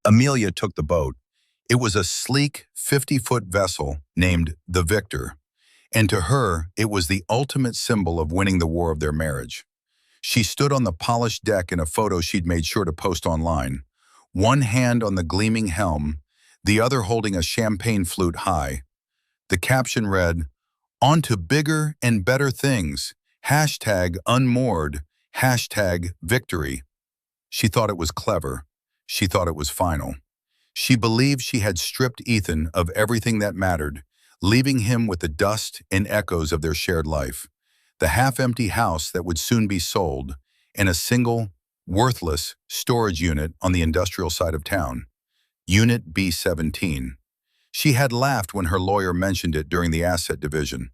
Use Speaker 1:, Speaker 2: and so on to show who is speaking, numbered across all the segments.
Speaker 1: Amelia took the boat. It was a sleek 50-foot vessel named the Victor, and to her, it was the ultimate symbol of winning the war of their marriage. She stood on the polished deck in a photo she'd made sure to post online, one hand on the gleaming helm, the other holding a champagne flute high. The caption read, "On to bigger and better things, #unmoored, #victory." She thought it was clever. She thought it was final. She believed she had stripped Ethan of everything that mattered, leaving him with the dust and echoes of their shared life. The half-empty house that would soon be sold, and a single, worthless storage unit on the industrial side of town. Unit B-17. She had laughed when her lawyer mentioned it during the asset division.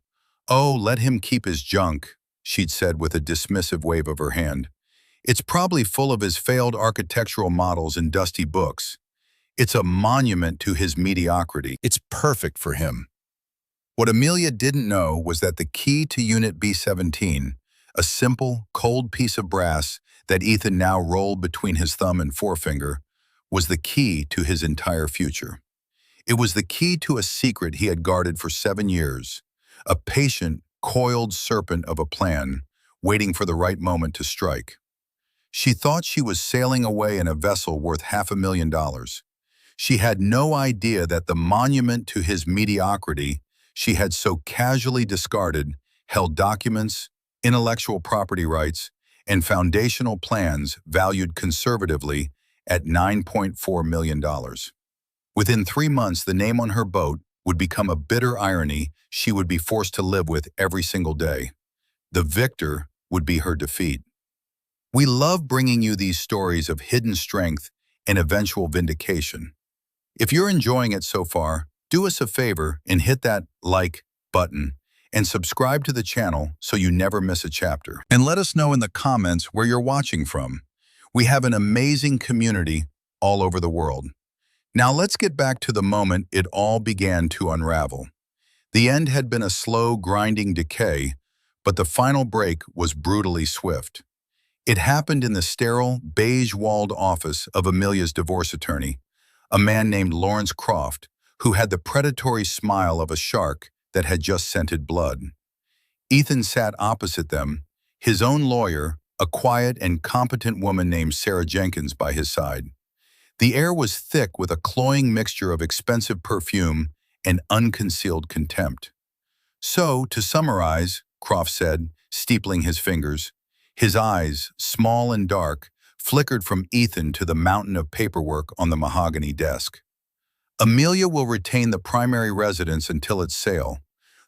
Speaker 1: "Oh, let him keep his junk," she'd said with a dismissive wave of her hand. "It's probably full of his failed architectural models and dusty books. It's a monument to his mediocrity. It's perfect for him." What Amelia didn't know was that the key to Unit B-17, a simple, cold piece of brass that Ethan now rolled between his thumb and forefinger, was the key to his entire future. It was the key to a secret he had guarded for 7 years, a patient, coiled serpent of a plan, waiting for the right moment to strike. She thought she was sailing away in a vessel worth $500,000. She had no idea that the monument to his mediocrity she had so casually discarded held documents, intellectual property rights, and foundational plans valued conservatively at $9.4 million. Within 3 months, the name on her boat would become a bitter irony she would be forced to live with every single day. The Victor would be her defeat. We love bringing you these stories of hidden strength and eventual vindication. If you're enjoying it so far, do us a favor and hit that like button and subscribe to the channel so you never miss a chapter. And let us know in the comments where you're watching from. We have an amazing community all over the world. Now let's get back to the moment it all began to unravel. The end had been a slow, grinding decay, but the final break was brutally swift. It happened in the sterile, beige-walled office of Amelia's divorce attorney, a man named Lawrence Croft, who had the predatory smile of a shark that had just scented blood. Ethan sat opposite them, his own lawyer, a quiet and competent woman named Sarah Jenkins by his side. The air was thick with a cloying mixture of expensive perfume and unconcealed contempt. "So, to summarize," Croft said, steepling his fingers, his eyes, small and dark, flickered from Ethan to the mountain of paperwork on the mahogany desk. "Amelia will retain the primary residence until its sale,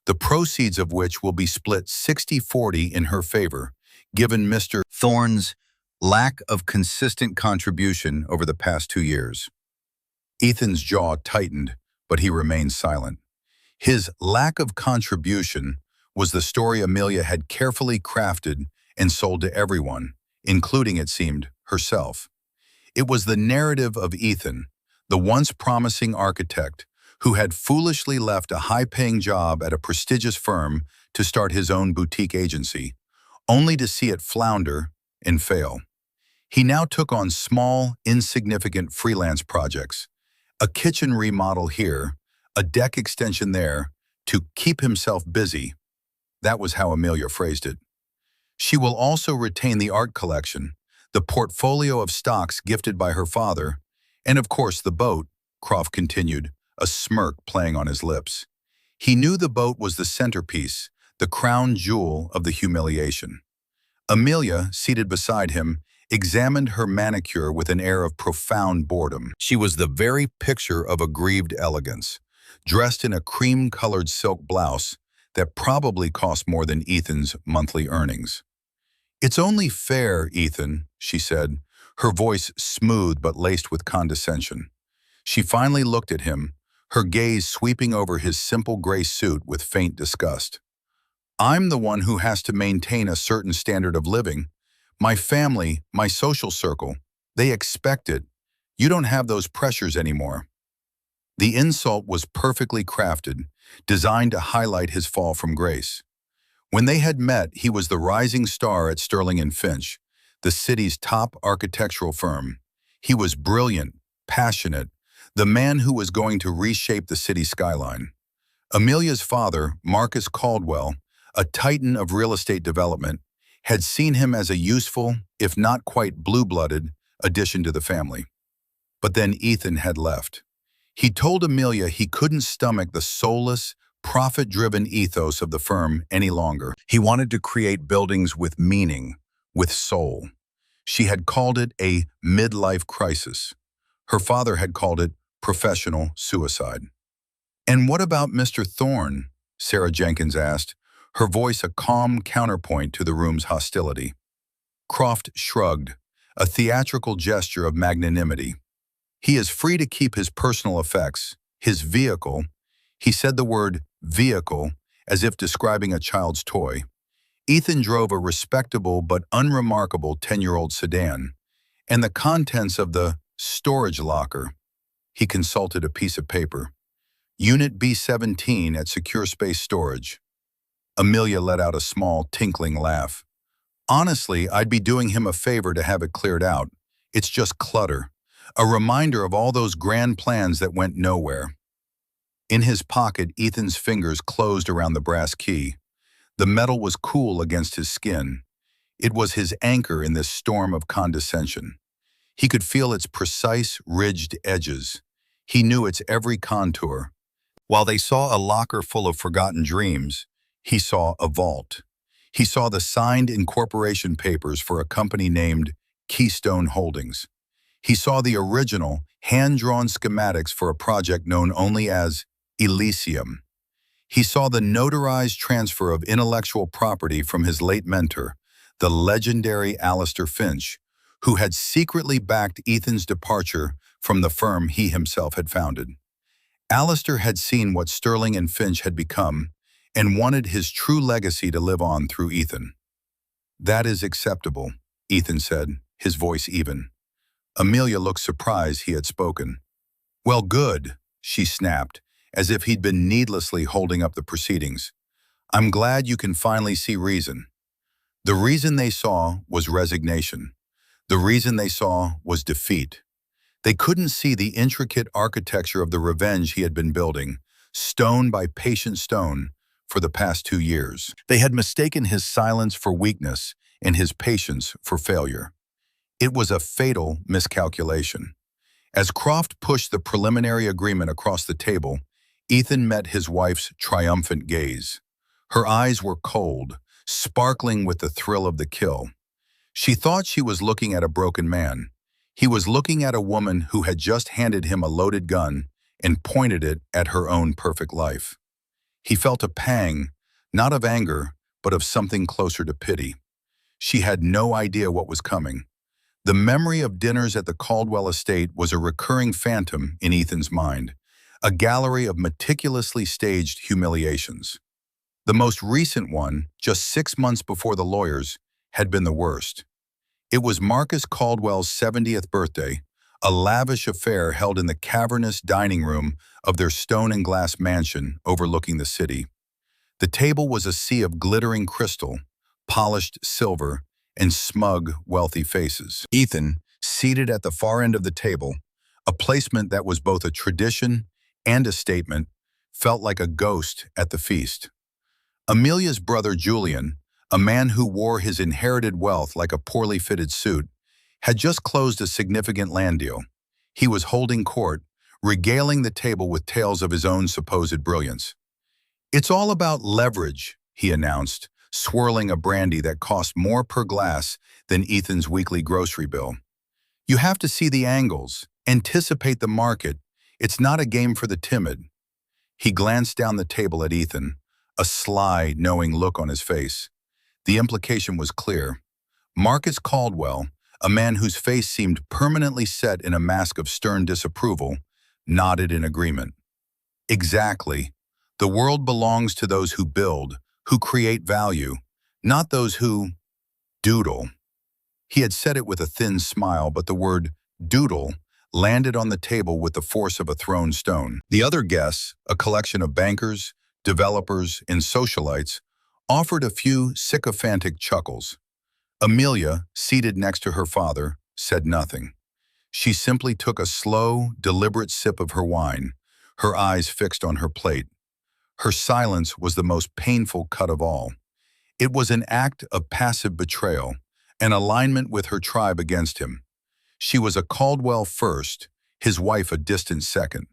Speaker 1: the proceeds of which will be split 60-40 in her favor, given Mr. Thorne's lack of consistent contribution over the past 2 years. Ethan's jaw tightened, but he remained silent. His lack of contribution was the story Amelia had carefully crafted and sold to everyone, including, it seemed, herself. It was the narrative of Ethan, the once promising architect, who had foolishly left a high-paying job at a prestigious firm to start his own boutique agency, only to see it flounder and fail. He now took on small, insignificant freelance projects, a kitchen remodel here, a deck extension there, to keep himself busy. That was how Amelia phrased it. She will also retain the art collection, the portfolio of stocks gifted by her father, and of course the boat, Croft continued, a smirk playing on his lips. He knew the boat was the centerpiece, the crown jewel of the humiliation. Amelia, seated beside him, examined her manicure with an air of profound boredom. She was the very picture of aggrieved elegance, dressed in a cream-colored silk blouse that probably cost more than Ethan's monthly earnings. "It's only fair, Ethan," she said, her voice smooth but laced with condescension. She finally looked at him, her gaze sweeping over his simple gray suit with faint disgust. "I'm the one who has to maintain a certain standard of living. My family, my social circle, they expect it. You don't have those pressures anymore." The insult was perfectly crafted, designed to highlight his fall from grace. When they had met, he was the rising star at Sterling & Finch, the city's top architectural firm. He was brilliant, passionate, the man who was going to reshape the city skyline. Amelia's father, Marcus Caldwell, a titan of real estate development, had seen him as a useful, if not quite blue-blooded, addition to the family. But then Ethan had left. He told Amelia he couldn't stomach the soulless, profit-driven ethos of the firm any longer. He wanted to create buildings with meaning, with soul. She had called it a midlife crisis. Her father had called it professional suicide. "And what about Mr. Thorne?" Sarah Jenkins asked, her voice a calm counterpoint to the room's hostility. Croft shrugged, a theatrical gesture of magnanimity. "He is free to keep his personal effects, his vehicle." He said the word vehicle as if describing a child's toy. Ethan drove a respectable but unremarkable 10-year-old sedan, and the contents of the storage locker. He consulted a piece of paper. Unit B-17 at Secure Space Storage. Amelia let out a small, tinkling laugh. "Honestly, I'd be doing him a favor to have it cleared out. It's just clutter. A reminder of all those grand plans that went nowhere." In his pocket, Ethan's fingers closed around the brass key. The metal was cool against his skin. It was his anchor in this storm of condescension. He could feel its precise, ridged edges. He knew its every contour. While they saw a locker full of forgotten dreams, he saw a vault. He saw the signed incorporation papers for a company named Keystone Holdings. He saw the original, hand-drawn schematics for a project known only as Elysium. He saw the notarized transfer of intellectual property from his late mentor, the legendary Alistair Finch, who had secretly backed Ethan's departure from the firm he himself had founded. Alistair had seen what Sterling and Finch had become and wanted his true legacy to live on through Ethan. "That is acceptable," Ethan said, his voice even. Amelia looked surprised he had spoken. "Well, good," she snapped, as if he'd been needlessly holding up the proceedings. "I'm glad you can finally see reason." The reason they saw was resignation. The reason they saw was defeat. They couldn't see the intricate architecture of the revenge he had been building, stone by patient stone, for the past 2 years. They had mistaken his silence for weakness and his patience for failure. It was a fatal miscalculation. As Croft pushed the preliminary agreement across the table, Ethan met his wife's triumphant gaze. Her eyes were cold, sparkling with the thrill of the kill. She thought she was looking at a broken man. He was looking at a woman who had just handed him a loaded gun and pointed it at her own perfect life. He felt a pang, not of anger, but of something closer to pity. She had no idea what was coming. The memory of dinners at the Caldwell estate was a recurring phantom in Ethan's mind, a gallery of meticulously staged humiliations. The most recent one, just 6 months before the lawyers, had been the worst. It was Marcus Caldwell's 70th birthday, a lavish affair held in the cavernous dining room of their stone and glass mansion overlooking the city. The table was a sea of glittering crystal, polished silver, and smug, wealthy faces. Ethan, seated at the far end of the table, a placement that was both a tradition and a statement, felt like a ghost at the feast. Amelia's brother Julian, a man who wore his inherited wealth like a poorly fitted suit, had just closed a significant land deal. He was holding court, regaling the table with tales of his own supposed brilliance. "It's all about leverage," he announced, swirling a brandy that cost more per glass than Ethan's weekly grocery bill. "You have to see the angles, anticipate the market. It's not a game for the timid." He glanced down the table at Ethan, a sly, knowing look on his face. The implication was clear. Marcus Caldwell, a man whose face seemed permanently set in a mask of stern disapproval, nodded in agreement. "Exactly. The world belongs to those who build, who create value, not those who doodle." He had said it with a thin smile, but the word doodle landed on the table with the force of a thrown stone. The other guests, a collection of bankers, developers, and socialites, offered a few sycophantic chuckles. Amelia, seated next to her father, said nothing. She simply took a slow, deliberate sip of her wine, her eyes fixed on her plate. Her silence was the most painful cut of all. It was an act of passive betrayal, an alignment with her tribe against him. She was a Caldwell first, his wife a distant second.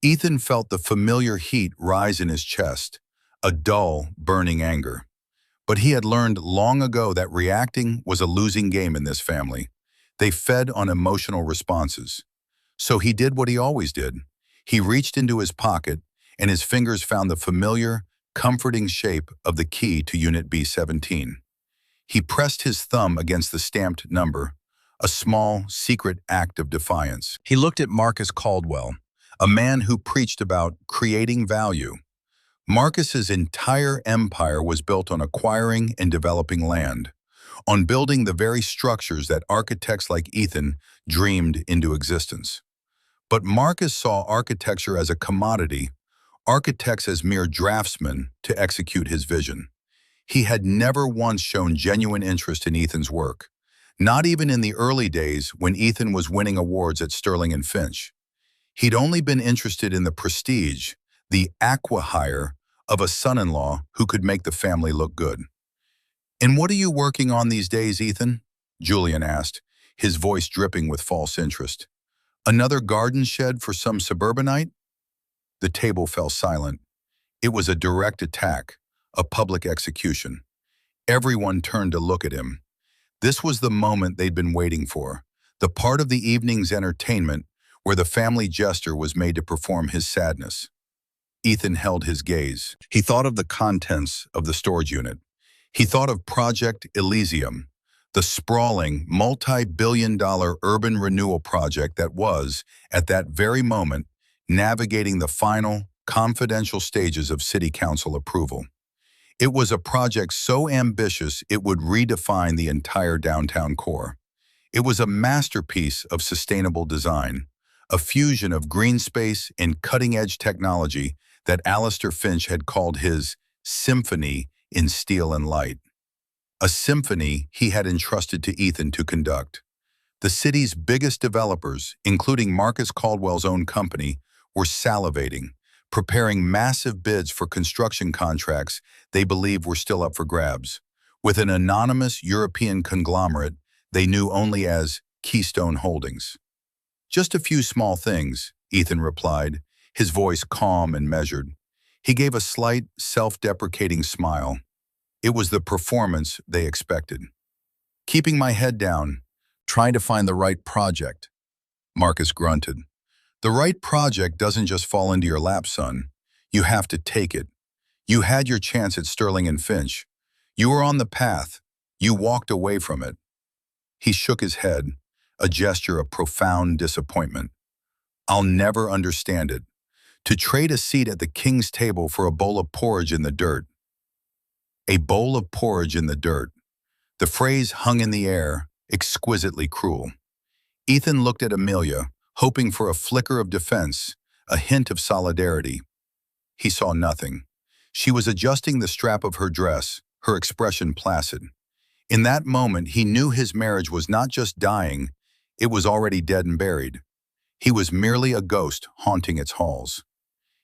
Speaker 1: Ethan felt the familiar heat rise in his chest, a dull, burning anger. But he had learned long ago that reacting was a losing game in this family. They fed on emotional responses. So he did what he always did. He reached into his pocket, and his fingers found the familiar, comforting shape of the key to Unit B-17. He pressed his thumb against the stamped number, a small, secret act of defiance. He looked at Marcus Caldwell, a man who preached about creating value. Marcus's entire empire was built on acquiring and developing land, on building the very structures that architects like Ethan dreamed into existence. But Marcus saw architecture as a commodity, architects as mere draftsmen to execute his vision. He had never once shown genuine interest in Ethan's work, not even in the early days when Ethan was winning awards at Sterling and Finch. He'd only been interested in the prestige, the acqui-hire of a son-in-law who could make the family look good. "And what are you working on these days, Ethan?" Julian asked, his voice dripping with false interest. "Another garden shed for some suburbanite?" The table fell silent. It was a direct attack, a public execution. Everyone turned to look at him. This was the moment they'd been waiting for, the part of the evening's entertainment where the family jester was made to perform his sadness. Ethan held his gaze. He thought of the contents of the storage unit. He thought of Project Elysium, the sprawling, multi-billion-dollar urban renewal project that was, at that very moment, navigating the final, confidential stages of city council approval. It was a project so ambitious it would redefine the entire downtown core. It was a masterpiece of sustainable design, a fusion of green space and cutting-edge technology that Alistair Finch had called his symphony in steel and light. A symphony he had entrusted to Ethan to conduct. The city's biggest developers, including Marcus Caldwell's own company, were salivating, preparing massive bids for construction contracts they believed were still up for grabs, with an anonymous European conglomerate they knew only as Keystone Holdings. "Just a few small things," Ethan replied, his voice calm and measured. He gave a slight, self-deprecating smile. It was the performance they expected. "Keeping my head down, trying to find the right project," Marcus grunted. "The right project doesn't just fall into your lap, son. You have to take it. You had your chance at Sterling and Finch. You were on the path. You walked away from it." He shook his head, a gesture of profound disappointment. "I'll never understand it. To trade a seat at the king's table for a bowl of porridge in the dirt." A bowl of porridge in the dirt. The phrase hung in the air, exquisitely cruel. Ethan looked at Amelia, hoping for a flicker of defense, a hint of solidarity. He saw nothing. She was adjusting the strap of her dress, her expression placid. In that moment, he knew his marriage was not just dying, it was already dead and buried. He was merely a ghost haunting its halls.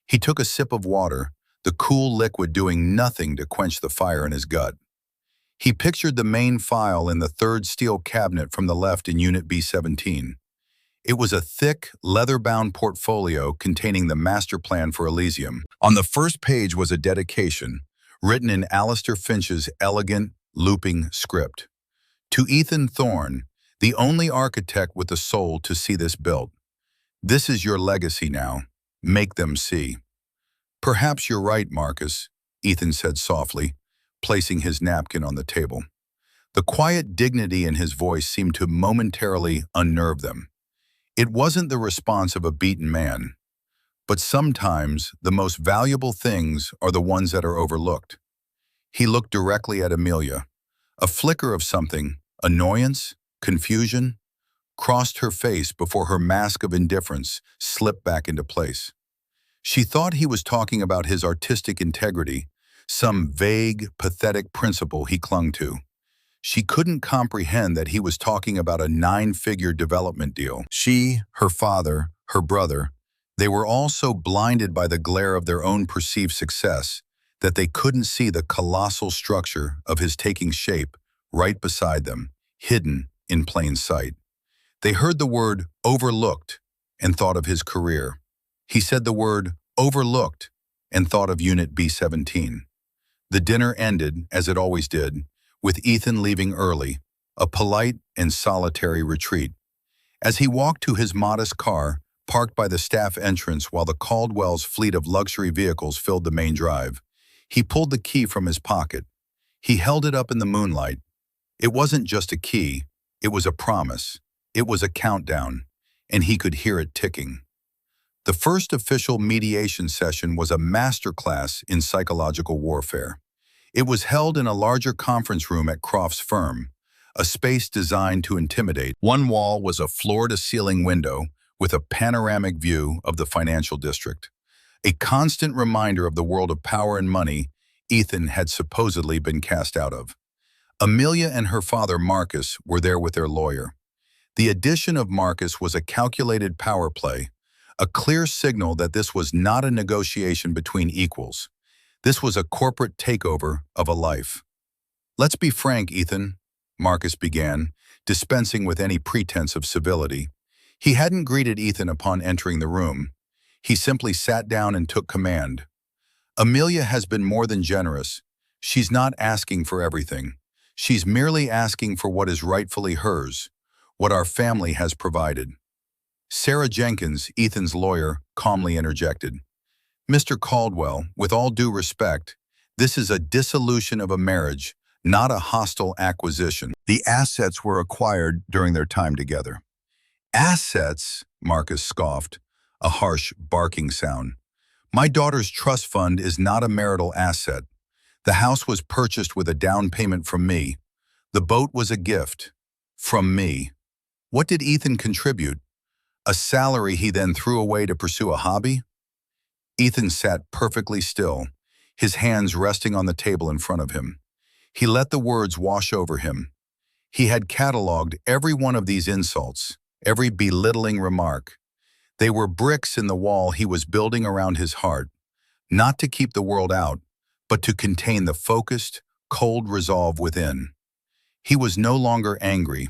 Speaker 1: He took a sip of water, the cool liquid doing nothing to quench the fire in his gut. He pictured the main file in the third steel cabinet from the left in Unit B-17. It was a thick, leather-bound portfolio containing the master plan for Elysium. On the first page was a dedication, written in Alistair Finch's elegant, looping script. "To Ethan Thorne, the only architect with the soul to see this built. This is your legacy now. Make them see." "Perhaps you're right, Marcus," Ethan said softly, placing his napkin on the table. The quiet dignity in his voice seemed to momentarily unnerve them. It wasn't the response of a beaten man. But sometimes the most valuable things are the ones that are overlooked. He looked directly at Amelia. A flicker of something, annoyance, confusion, crossed her face before her mask of indifference slipped back into place. She thought he was talking about his artistic integrity, some vague, pathetic principle he clung to. She couldn't comprehend that he was talking about a nine-figure development deal. She, her father, her brother, they were all so blinded by the glare of their own perceived success that they couldn't see the colossal structure of his taking shape right beside them, hidden in plain sight. They heard the word overlooked and thought of his career. He said the word overlooked and thought of Unit B-17. The dinner ended, as it always did, with Ethan leaving early, a polite and solitary retreat. As he walked to his modest car, parked by the staff entrance while the Caldwell's fleet of luxury vehicles filled the main drive, he pulled the key from his pocket. He held it up in the moonlight. It wasn't just a key, it was a promise. It was a countdown, and he could hear it ticking. The first official mediation session was a masterclass in psychological warfare. It was held in a larger conference room at Croft's firm, a space designed to intimidate. One wall was a floor-to-ceiling window with a panoramic view of the financial district, a constant reminder of the world of power and money Ethan had supposedly been cast out of. Amelia and her father Marcus were there with their lawyer. The addition of Marcus was a calculated power play, a clear signal that this was not a negotiation between equals. This was a corporate takeover of a life. "Let's be frank, Ethan," Marcus began, dispensing with any pretense of civility. He hadn't greeted Ethan upon entering the room. He simply sat down and took command. "Amelia has been more than generous. She's not asking for everything. She's merely asking for what is rightfully hers, what our family has provided." Sarah Jenkins, Ethan's lawyer, calmly interjected. "Mr. Caldwell, with all due respect, this is a dissolution of a marriage, not a hostile acquisition. The assets were acquired during their time together." "Assets?" Marcus scoffed, a harsh, barking sound. "My daughter's trust fund is not a marital asset. The house was purchased with a down payment from me. The boat was a gift. From me. What did Ethan contribute? A salary he then threw away to pursue a hobby?" Ethan sat perfectly still, his hands resting on the table in front of him. He let the words wash over him. He had cataloged every one of these insults, every belittling remark. They were bricks in the wall he was building around his heart, not to keep the world out, but to contain the focused, cold resolve within. He was no longer angry.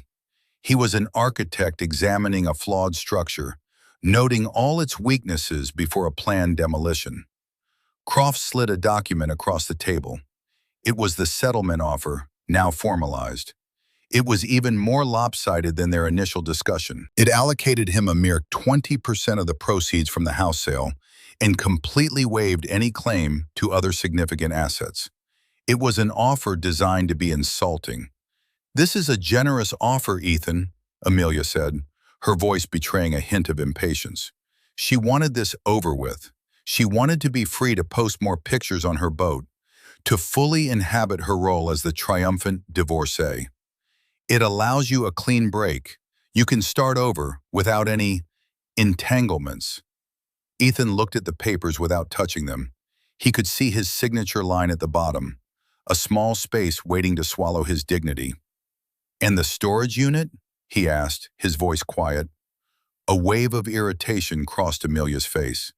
Speaker 1: He was an architect examining a flawed structure, noting all its weaknesses before a planned demolition. Croft slid a document across the table. It was the settlement offer, now formalized. It was even more lopsided than their initial discussion. It allocated him a mere 20% of the proceeds from the house sale and completely waived any claim to other significant assets. It was an offer designed to be insulting. "This is a generous offer, Ethan," Amelia said, her voice betraying a hint of impatience. She wanted this over with. She wanted to be free to post more pictures on her boat, to fully inhabit her role as the triumphant divorcee. "It allows you a clean break. You can start over without any entanglements." Ethan looked at the papers without touching them. He could see his signature line at the bottom, a small space waiting to swallow his dignity. "And the storage unit?" he asked, his voice quiet. A wave of irritation crossed Amelia's face.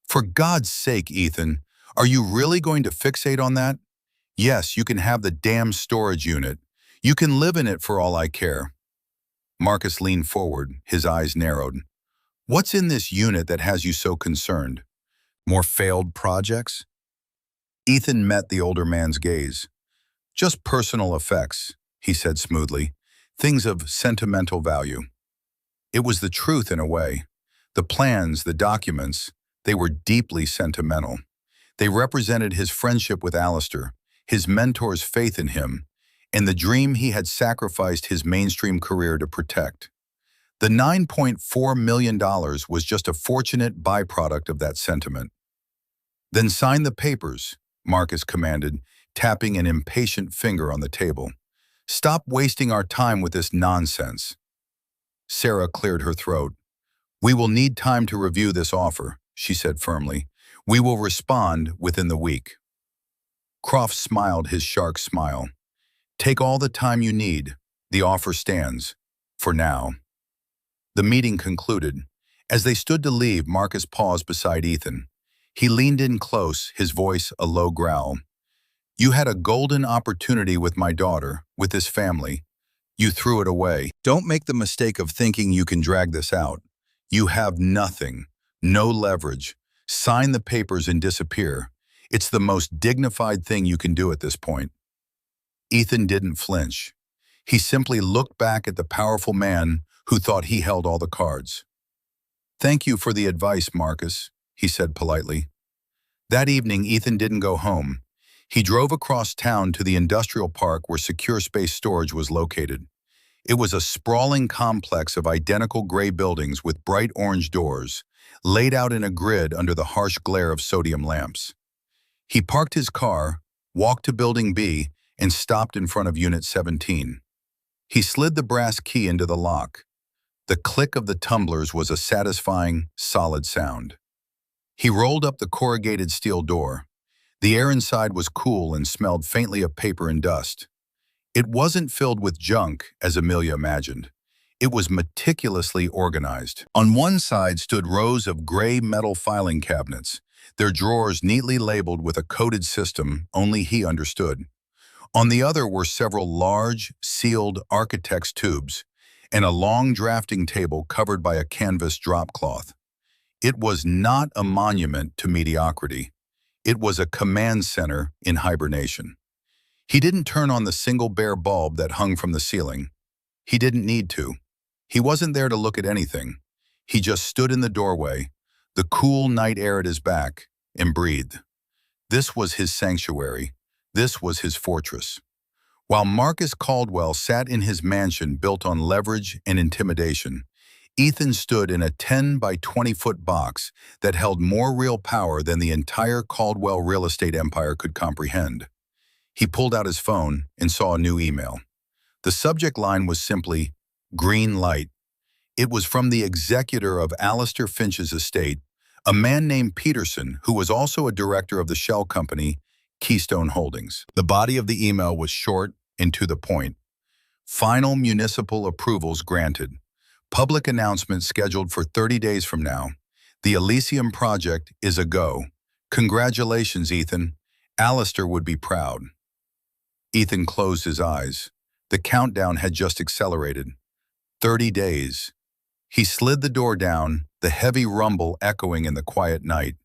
Speaker 1: "For God's sake, Ethan, are you really going to fixate on that? Yes, you can have the damn storage unit. You can live in it for all I care." Marcus leaned forward, his eyes narrowed. "What's in this unit that has you so concerned? More failed projects?" Ethan met the older man's gaze. "Just personal effects," he said smoothly. "Things of sentimental value." It was the truth in a way. The plans, the documents, they were deeply sentimental. They represented his friendship with Alistair, his mentor's faith in him, and the dream he had sacrificed his mainstream career to protect. The $9.4 million was just a fortunate byproduct of that sentiment. "Then sign the papers," Marcus commanded, tapping an impatient finger on the table. "Stop wasting our time with this nonsense." Sarah cleared her throat. "We will need time to review this offer," she said firmly. "We will respond within the week." Croft smiled his shark smile. Take all the time you need. The offer stands. For now. The meeting concluded. As they stood to leave, Marcus paused beside Ethan. He leaned in close, his voice a low growl. You had a golden opportunity with my daughter, with this family. You threw it away. Don't make the mistake of thinking you can drag this out. You have nothing, no leverage. Sign the papers and disappear. It's the most dignified thing you can do at this point. Ethan didn't flinch. He simply looked back at the powerful man who thought he held all the cards. Thank you for the advice, Marcus, he said politely. That evening, Ethan didn't go home. He drove across town to the industrial park where secure space storage was located. It was a sprawling complex of identical gray buildings with bright orange doors, laid out in a grid under the harsh glare of sodium lamps. He parked his car, walked to Building B, and stopped in front of Unit 17. He slid the brass key into the lock. The click of the tumblers was a satisfying, solid sound. He rolled up the corrugated steel door. The air inside was cool and smelled faintly of paper and dust. It wasn't filled with junk, as Amelia imagined. It was meticulously organized. On one side stood rows of gray metal filing cabinets, their drawers neatly labeled with a coded system only he understood. On the other were several large, sealed architect's tubes, and a long drafting table covered by a canvas drop cloth. It was not a monument to mediocrity. It was a command center in hibernation. He didn't turn on the single bare bulb that hung from the ceiling. He didn't need to. He wasn't there to look at anything. He just stood in the doorway, the cool night air at his back, and breathed. This was his sanctuary. This was his fortress. While Marcus Caldwell sat in his mansion built on leverage and intimidation, Ethan stood in a 10 by 20-foot box that held more real power than the entire Caldwell real estate empire could comprehend. He pulled out his phone and saw a new email. The subject line was simply, "Green light." It was from the executor of Alistair Finch's estate, a man named Peterson, who was also a director of the shell company, Keystone Holdings. The body of the email was short and to the point. Final municipal approvals granted. Public announcement scheduled for 30 days from now. The Elysium project is a go. Congratulations, Ethan. Alistair would be proud. Ethan closed his eyes. The countdown had just accelerated. 30 days. He slid the door down, the heavy rumble echoing in the quiet night.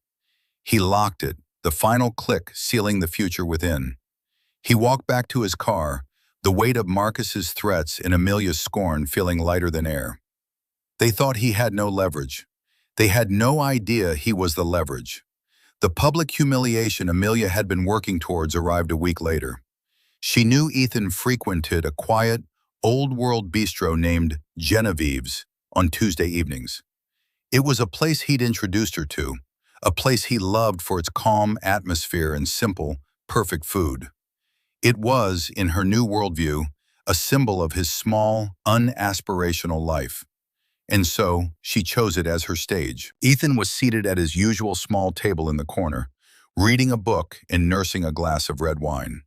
Speaker 1: He locked it, the final click sealing the future within. He walked back to his car, the weight of Marcus's threats and Amelia's scorn feeling lighter than air. They thought he had no leverage. They had no idea he was the leverage. The public humiliation Amelia had been working towards arrived a week later. She knew Ethan frequented a quiet, old-world bistro named Genevieve's on Tuesday evenings. It was a place he'd introduced her to, a place he loved for its calm atmosphere and simple, perfect food. It was, in her new worldview, a symbol of his small, unaspirational life. And so, she chose it as her stage. Ethan was seated at his usual small table in the corner, reading a book and nursing a glass of red wine.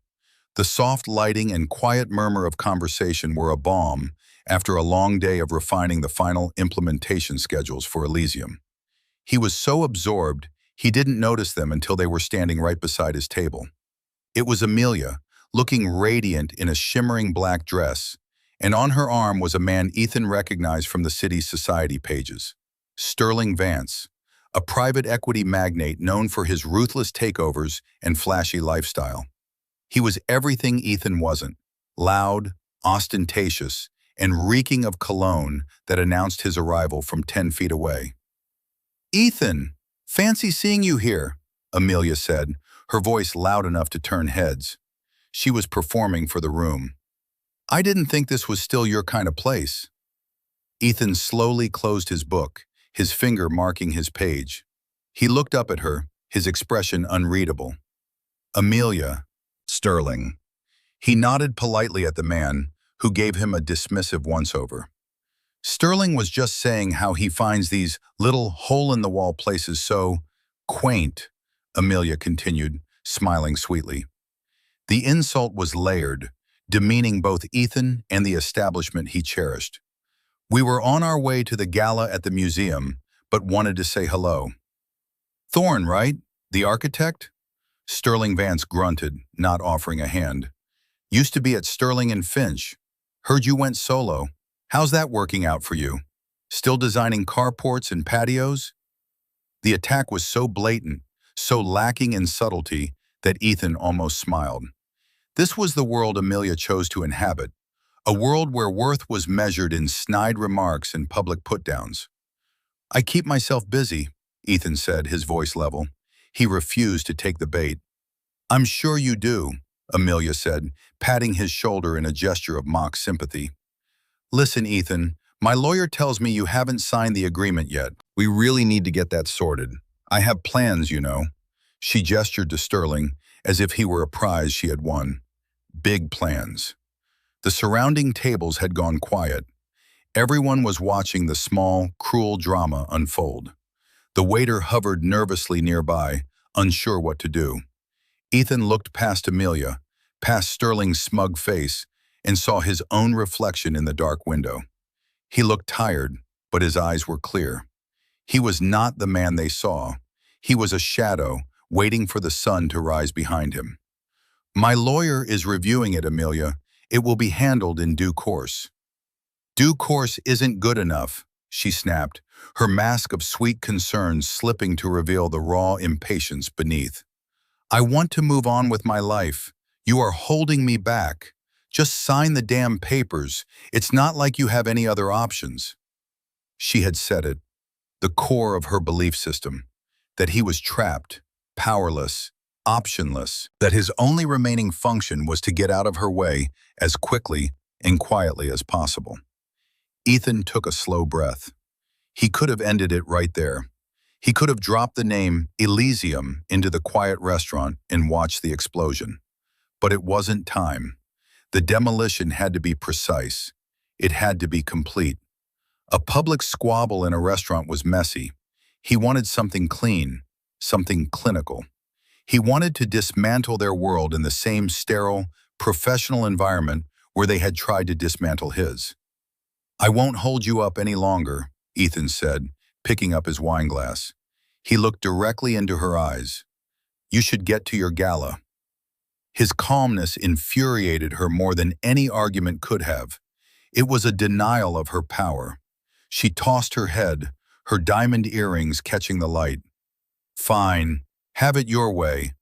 Speaker 1: The soft lighting and quiet murmur of conversation were a balm after a long day of refining the final implementation schedules for Elysium. He was so absorbed, he didn't notice them until they were standing right beside his table. It was Amelia, looking radiant in a shimmering black dress, and on her arm was a man Ethan recognized from the city's society pages. Sterling Vance, a private equity magnate known for his ruthless takeovers and flashy lifestyle. He was everything Ethan wasn't, loud, ostentatious, and reeking of cologne that announced his arrival from 10 feet away. "Ethan, fancy seeing you here," Amelia said, her voice loud enough to turn heads. She was performing for the room. "I didn't think this was still your kind of place." Ethan slowly closed his book, his finger marking his page. He looked up at her, his expression unreadable. "Amelia, Sterling." He nodded politely at the man, who gave him a dismissive once-over. Sterling was just saying how he finds these little hole-in-the-wall places so quaint, Amelia continued, smiling sweetly. The insult was layered, demeaning both Ethan and the establishment he cherished. We were on our way to the gala at the museum, but wanted to say hello. Thorne, right? The architect? Sterling Vance grunted, not offering a hand. Used to be at Sterling and Finch. Heard you went solo. How's that working out for you? Still designing carports and patios? The attack was so blatant, so lacking in subtlety, that Ethan almost smiled. This was the world Amelia chose to inhabit, a world where worth was measured in snide remarks and public put-downs. I keep myself busy, Ethan said, his voice level. He refused to take the bait. I'm sure you do, Amelia said, patting his shoulder in a gesture of mock sympathy. Listen, Ethan, my lawyer tells me you haven't signed the agreement yet. We really need to get that sorted. I have plans, you know. She gestured to Sterling as if he were a prize she had won. Big plans. The surrounding tables had gone quiet. Everyone was watching the small, cruel drama unfold. The waiter hovered nervously nearby, unsure what to do. Ethan looked past Amelia, past Sterling's smug face, and saw his own reflection in the dark window. He looked tired, but his eyes were clear. He was not the man they saw. He was a shadow, waiting for the sun to rise behind him. My lawyer is reviewing it, Amelia. It will be handled in due course. Due course isn't good enough, she snapped, her mask of sweet concern slipping to reveal the raw impatience beneath. I want to move on with my life. You are holding me back. Just sign the damn papers. It's not like you have any other options. She had said it, the core of her belief system, that he was trapped, powerless, optionless, that his only remaining function was to get out of her way as quickly and quietly as possible. Ethan took a slow breath. He could have ended it right there. He could have dropped the name Elysium into the quiet restaurant and watched the explosion. But it wasn't time. The demolition had to be precise. It had to be complete. A public squabble in a restaurant was messy. He wanted something clean, something clinical. He wanted to dismantle their world in the same sterile, professional environment where they had tried to dismantle his. I won't hold you up any longer, Ethan said, picking up his wine glass. He looked directly into her eyes. You should get to your gala. His calmness infuriated her more than any argument could have. It was a denial of her power. She tossed her head, her diamond earrings catching the light. Fine, have it your way.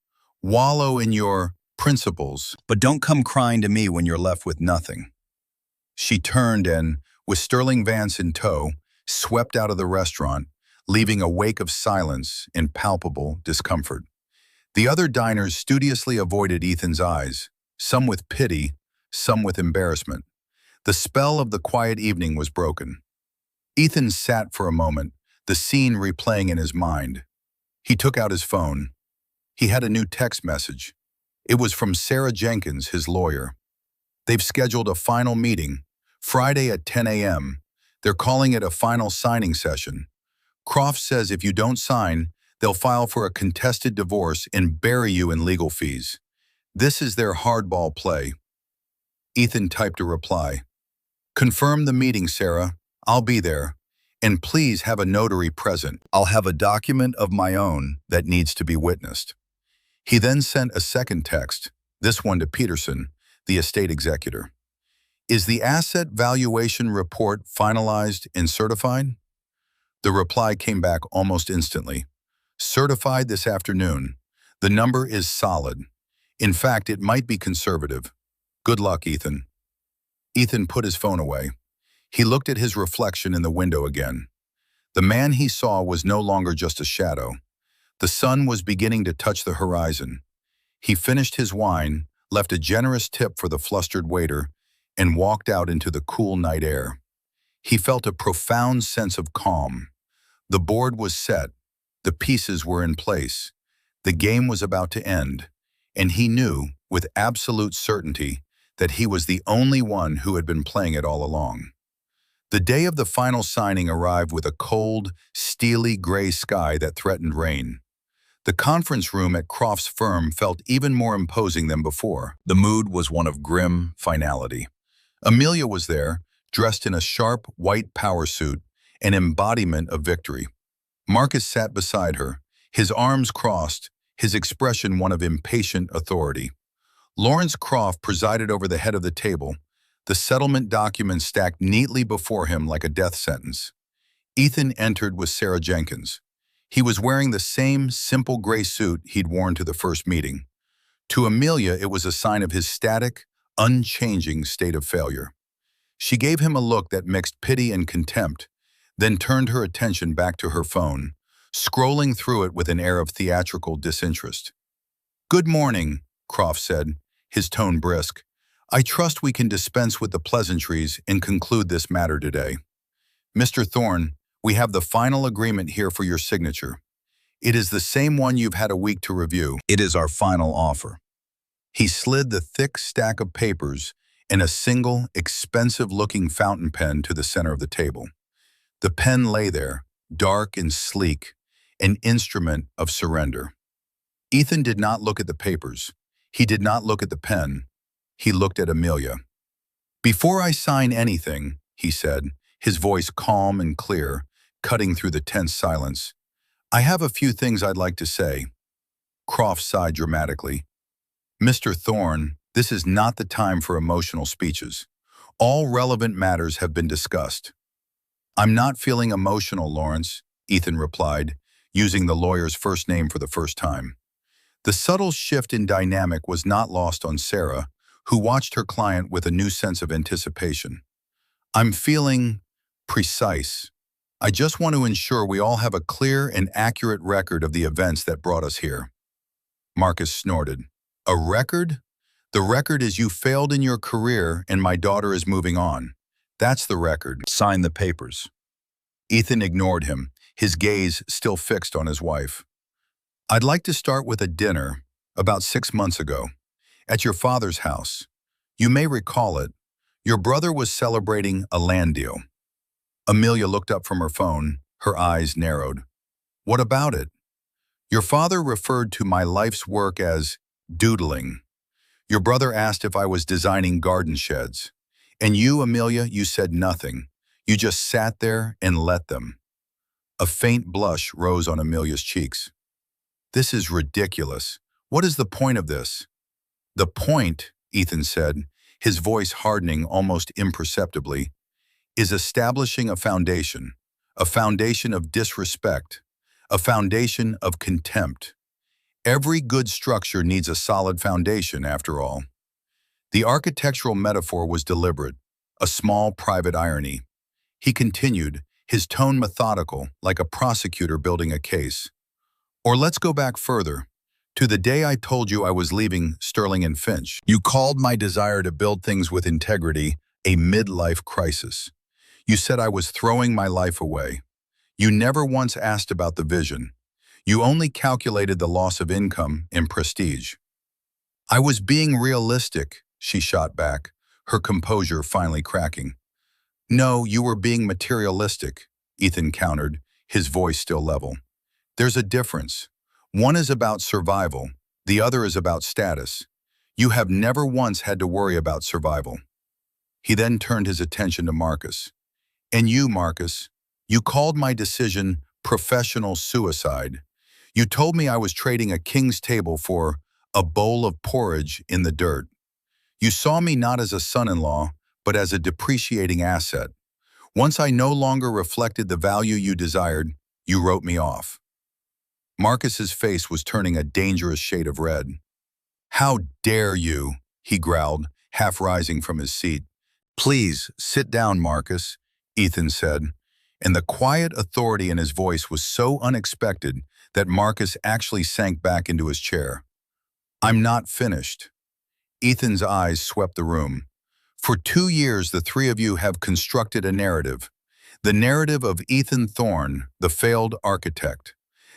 Speaker 1: Wallow in your principles, but don't come crying to me when you're left with nothing. She turned and, with Sterling Vance in tow, swept out of the restaurant, leaving a wake of silence and palpable discomfort. The other diners studiously avoided Ethan's eyes, some with pity, some with embarrassment. The spell of the quiet evening was broken. Ethan sat for a moment, the scene replaying in his mind. He took out his phone. He had a new text message. It was from Sarah Jenkins, his lawyer. They've scheduled a final meeting, Friday at 10 a.m. They're calling it a final signing session. Croft says if you don't sign, they'll file for a contested divorce and bury you in legal fees. This is their hardball play. Ethan typed a reply. Confirm the meeting, Sarah. I'll be there. And please have a notary present. I'll have a document of my own that needs to be witnessed. He then sent a second text, this one to Peterson, the estate executor. Is the asset valuation report finalized and certified? The reply came back almost instantly. Certified this afternoon. The number is solid. In fact, it might be conservative. Good luck, Ethan. Ethan put his phone away. He looked at his reflection in the window again. The man he saw was no longer just a shadow. The sun was beginning to touch the horizon. He finished his wine, left a generous tip for the flustered waiter, and walked out into the cool night air. He felt a profound sense of calm. The board was set. The pieces were in place. The game was about to end, and he knew, with absolute certainty, that he was the only one who had been playing it all along. The day of the final signing arrived with a cold, steely gray sky that threatened rain. The conference room at Croft's firm felt even more imposing than before. The mood was one of grim finality. Amelia was there, dressed in a sharp, white power suit, an embodiment of victory. Marcus sat beside her, his arms crossed, his expression one of impatient authority. Lawrence Croft presided over the head of the table, the settlement documents stacked neatly before him like a death sentence. Ethan entered with Sarah Jenkins. He was wearing the same simple gray suit he'd worn to the first meeting. To Amelia, it was a sign of his static, unchanging state of failure. She gave him a look that mixed pity and contempt, then turned her attention back to her phone, scrolling through it with an air of theatrical disinterest. "Good morning," Croft said, his tone brisk. "I trust we can dispense with the pleasantries and conclude this matter today. Mr. Thorne, we have the final agreement here for your signature. It is the same one you've had a week to review. It is our final offer." He slid the thick stack of papers and a single, expensive-looking fountain pen to the center of the table. The pen lay there, dark and sleek, an instrument of surrender. Ethan did not look at the papers. He did not look at the pen. He looked at Amelia. "Before I sign anything," he said, his voice calm and clear, cutting through the tense silence, "I have a few things I'd like to say." Croft sighed dramatically. "Mr. Thorne, this is not the time for emotional speeches. All relevant matters have been discussed." "I'm not feeling emotional, Lawrence," Ethan replied, using the lawyer's first name for the first time. The subtle shift in dynamic was not lost on Sarah, who watched her client with a new sense of anticipation. "I'm feeling precise. I just want to ensure we all have a clear and accurate record of the events that brought us here." Marcus snorted. "A record? The record is you failed in your career and my daughter is moving on. That's the record. Sign the papers." Ethan ignored him, his gaze still fixed on his wife. "I'd like to start with a dinner about 6 months ago, at your father's house. You may recall it. Your brother was celebrating a land deal." Amelia looked up from her phone, her eyes narrowed. "What about it?" "Your father referred to my life's work as doodling. Your brother asked if I was designing garden sheds. And you, Amelia, you said nothing. You just sat there and let them." A faint blush rose on Amelia's cheeks. "This is ridiculous. What is the point of this?" "The point," Ethan said, his voice hardening almost imperceptibly, "is establishing a foundation of disrespect, a foundation of contempt. Every good structure needs a solid foundation, after all." The architectural metaphor was deliberate, a small private irony. He continued, his tone methodical, like a prosecutor building a case. "Or let's go back further, to the day I told you I was leaving Sterling and Finch. You called my desire to build things with integrity a midlife crisis. You said I was throwing my life away. You never once asked about the vision. You only calculated the loss of income and prestige." "I was being realistic," she shot back, her composure finally cracking. "No, you were being materialistic," Ethan countered, his voice still level. "There's a difference. One is about survival, the other is about status. You have never once had to worry about survival." He then turned his attention to Marcus. "And you, Marcus, you called my decision professional suicide. You told me I was trading a king's table for a bowl of porridge in the dirt. You saw me not as a son-in-law, but as a depreciating asset. Once I no longer reflected the value you desired, you wrote me off." Marcus's face was turning a dangerous shade of red. "How dare you?" he growled, half rising from his seat. "Please, sit down, Marcus," Ethan said, and the quiet authority in his voice was so unexpected that Marcus actually sank back into his chair. "I'm not finished." Ethan's eyes swept the room. "For 2 years, the three of you have constructed a narrative. The narrative of Ethan Thorne, the failed architect.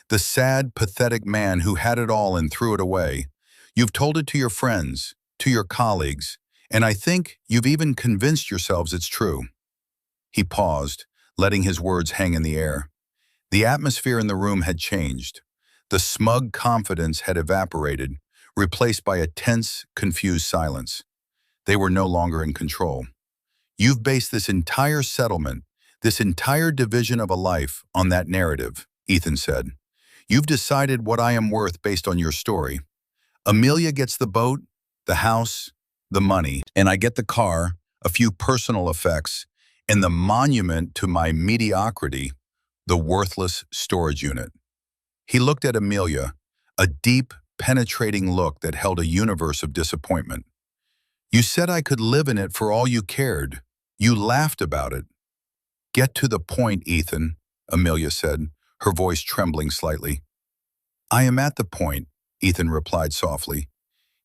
Speaker 1: The sad, pathetic man who had it all and threw it away. You've told it to your friends, to your colleagues, and I think you've even convinced yourselves it's true." He paused, letting his words hang in the air. The atmosphere in the room had changed. The smug confidence had evaporated, replaced by a tense, confused silence. They were no longer in control. You've based this entire settlement, this entire division of a life, on that narrative, Ethan said. You've decided what I am worth based on your story. Amelia gets the boat, the house, the money, and I get the car, a few personal effects, and the monument to my mediocrity, the worthless storage unit. He looked at Amelia, a deep, penetrating look that held a universe of disappointment. You said I could live in it for all you cared. You laughed about it. Get to the point, Ethan, Amelia said, her voice trembling slightly. I am at the point, Ethan replied softly.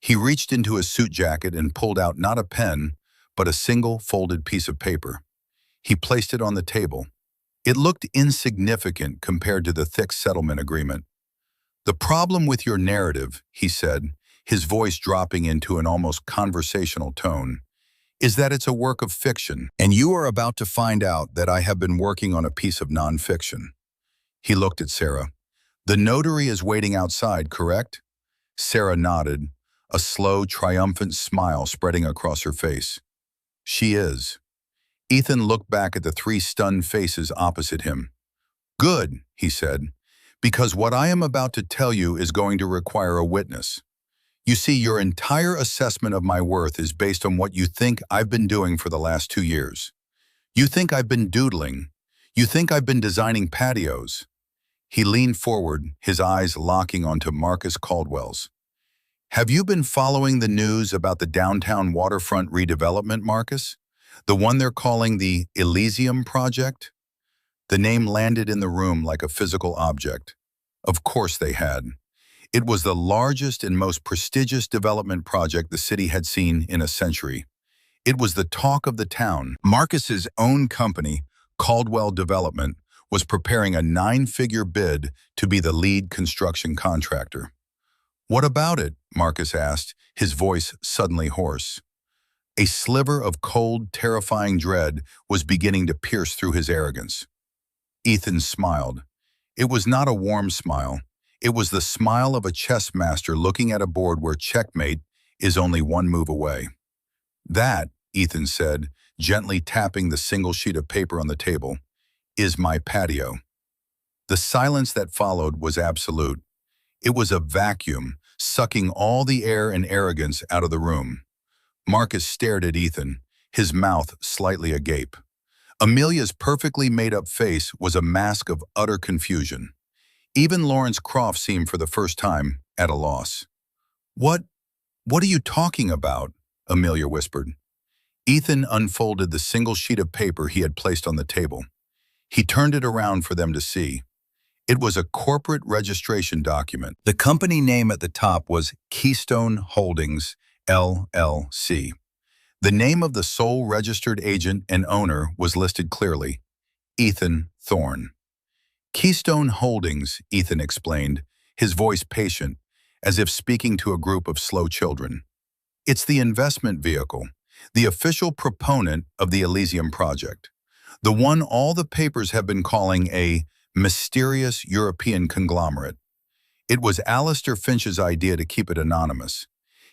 Speaker 1: He reached into his suit jacket and pulled out not a pen, but a single folded piece of paper. He placed it on the table. It looked insignificant compared to the thick settlement agreement. The problem with your narrative, he said, his voice dropping into an almost conversational tone, is that it's a work of fiction, and you are about to find out that I have been working on a piece of nonfiction. He looked at Sarah. The notary is waiting outside, correct? Sarah nodded, a slow, triumphant smile spreading across her face. She is. Ethan looked back at the three stunned faces opposite him. Good, he said, because what I am about to tell you is going to require a witness. You see, your entire assessment of my worth is based on what you think I've been doing for the last 2 years. You think I've been doodling. You think I've been designing patios. He leaned forward, his eyes locking onto Marcus Caldwell's. Have you been following the news about the downtown waterfront redevelopment, Marcus? The one they're calling the Elysium Project? The name landed in the room like a physical object. Of course they had. It was the largest and most prestigious development project the city had seen in a century. It was the talk of the town. Marcus's own company, Caldwell Development, was preparing a 9-figure bid to be the lead construction contractor. What about it? Marcus asked, his voice suddenly hoarse. A sliver of cold, terrifying dread was beginning to pierce through his arrogance. Ethan smiled. It was not a warm smile. It was the smile of a chess master looking at a board where checkmate is only one move away. That, Ethan said, gently tapping the single sheet of paper on the table, is my patio. The silence that followed was absolute. It was a vacuum, sucking all the air and arrogance out of the room. Marcus stared at Ethan, his mouth slightly agape. Amelia's perfectly made-up face was a mask of utter confusion. Even Lawrence Croft seemed for the first time at a loss. What are you talking about? Amelia whispered. Ethan unfolded the single sheet of paper he had placed on the table. He turned it around for them to see. It was a corporate registration document. The company name at the top was Keystone Holdings, LLC. The name of the sole registered agent and owner was listed clearly, Ethan Thorne. Keystone Holdings, Ethan explained, his voice patient, as if speaking to a group of slow children. It's the investment vehicle, the official proponent of the Elysium Project, the one all the papers have been calling a mysterious European conglomerate. It was Alistair Finch's idea to keep it anonymous.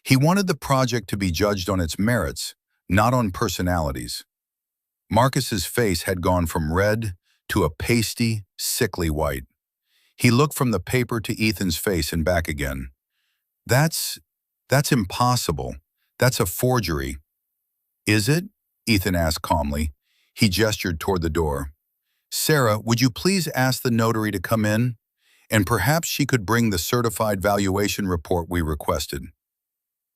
Speaker 1: He wanted the project to be judged on its merits, not on personalities. Marcus's face had gone from red to a pasty, sickly white. He looked from the paper to Ethan's face and back again. That's impossible. That's a forgery. Is it? Ethan asked calmly. He gestured toward the door. Sarah, would you please ask the notary to come in? And perhaps she could bring the certified valuation report we requested.